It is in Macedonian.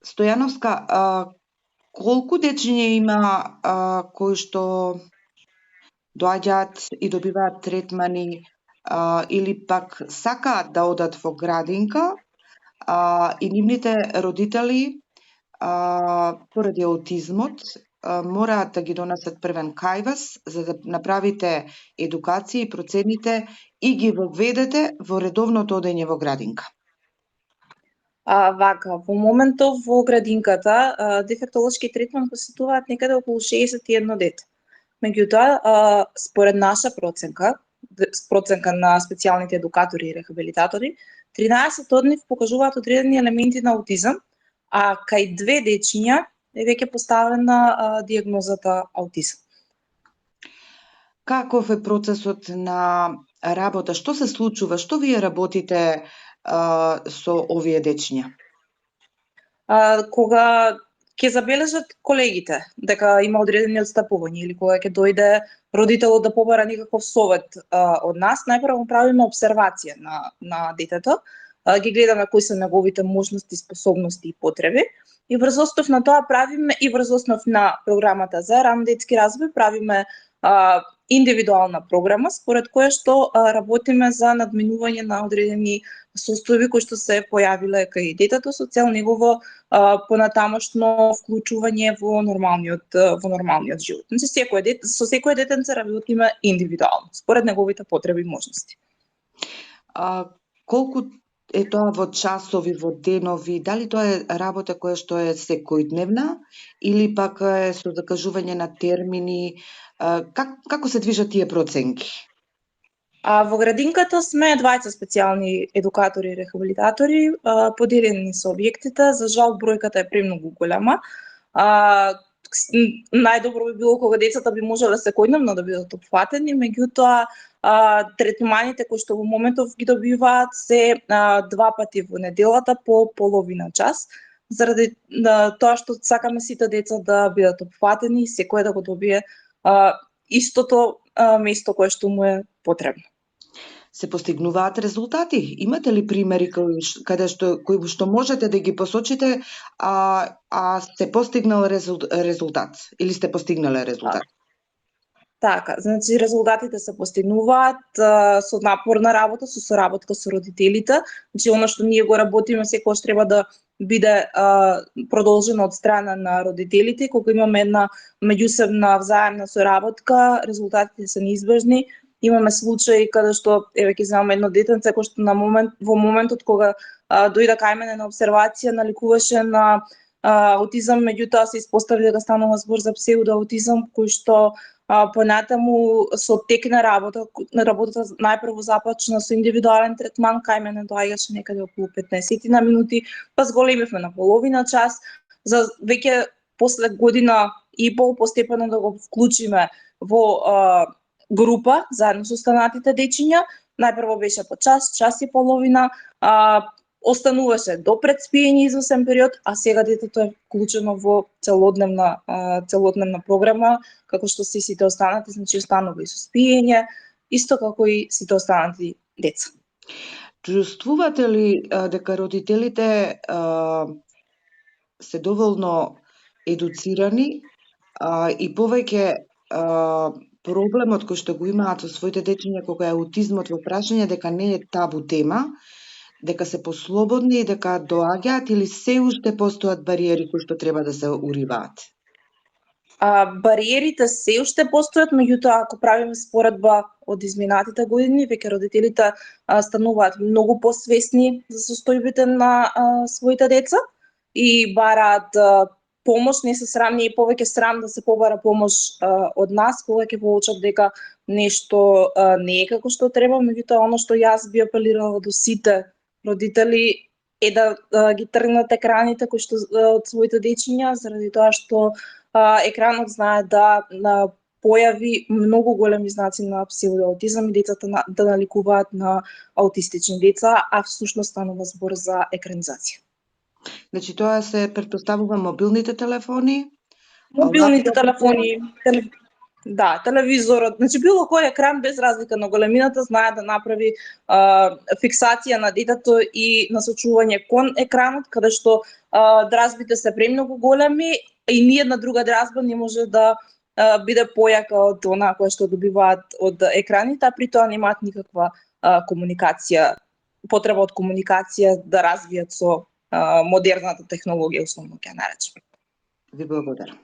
Стојановска, колку дечиња има кои што доаѓаат и добиваат третмани или пак сакаат да одат во градинка и нивните родители поради аутизмот мораат да ги донесат првен кај вас за да направите едукација и процените и ги воведете во редовното одење во градинка. Вака, во моментов во градинката дефектолошки третман посетуваат некаде околу 61 дете. Меѓутоа, според наша проценка на специјалните едукатори и рехабилитатори, 13 од нив покажуваат одредени елементи на аутизам, а кај 2 дечиња е веќе поставена дијагнозата аутизам. Каков е процесот на работа? Што се случува? Што вие работите со овие дечиња? Кога ќе забележат колегите дека има одредени отстапувања или кога ќе дојде родителот да побара некаков совет од нас, најпрво правиме обсервација на детето, ги гледаме кои се неговите можности, способности и потреби и врз основ на тоа правиме и врз основ на програмата за ран детски развој правиме индивидуална програма според која што работиме за надминување на одредени состојби кои што се појавиле кај детето со цел негово понатамошно вклучување во нормалниот живот. Значи со секое детенце работиме индивидуално според неговите потреби и можности. Колку е тоа во часови, во денови? Дали тоа е работа која што е секојдневна или пак е со закажување на термини? Како се движат тие проценки? Во градинката сме 20 специјални едукатори и рехабилитатори, поделени со објектите. За жал бројката е премногу голема. Најдобро би било кога децата би можеле секојдневно да бидат опфатени, меѓутоа третманите кои што во моментов ги добиваат се 2 пати во неделата по половина час, заради тоа што сакаме сите деца да бидат опфатени и секој да го добие истото место кое што му е потребно. Се постигнуваат резултати? Имате ли примери кои што можете да ги посочите, се постигнал резултат или сте постигнале резултат? Така, значи резултатите се постигнуваат со напорна работа, со соработка со родителите. Значи она што ние го работиме секогаш треба да биде продолжено од страна на родителите. Кога имаме една меѓусебна взаемна соработка, резултатите се неизбежни. Имаме случаи каде што еве ќе земаме едно детенце кој што во моментот кога дојде кај мене на обсервација наликуваше на аутизам, меѓутоа се испостави дека станува збор за псевдоаутизам кој што понатаму со тек на работата најпрво започна со индивидуален третман, кај мене доаѓаше некаде околу 15 на минути, па зголемивме на половина час, за веќе после година и пол постепено да го вклучиме во група заедно со останатите дечиња. Најпрво беше по час, час и половина, остануваше до пред спиење извесен период, а сега детето е вклучено во целодневна програма, како што се сите останати, значи останува и со спиење, исто како и сите останати деца. Чувствувате ли дека родителите се доволно едуцирани и повеќе проблемот кој што го имаат со своите дечиња кога е аутизмот во прашање дека не е табу тема, дека се послободни и дека доаѓаат или се уште постојат бариери кои што треба да се уриваат? Бариерите се уште постојат, меѓутоа ако правиме споредба од изминатите години, веќе родителите стануваат многу посвесни за состојбите на своите деца и бараат помош, не се срамни и повеќе срам да се побара помош од нас кога ќе получат дека нешто не е како што треба, меѓутоа оно што јас би апелирала до сите родители е да ги тргнат екраните кои што од своите дечиња, заради тоа што екранот знае да појави многу големи знаци на псевдоаутизам и децата да наликуваат на аутистични деца, а всушност станува збор за екранизација. Значи тоа се претпоставува мобилните телефони? Мобилните телефони, Да, телевизорот, значи било кој екран без разлика на големината знае да направи фиксација на детето и насочување кон екранот, каде што дразбите се премногу големи и ниедна друга дразба не може да биде појака од она која што добиваат од екраните, а при тоа немаат никаква комуникација, потреба од комуникација да развијат со модерната технологија, условно ќе наречеме. Ви благодарам.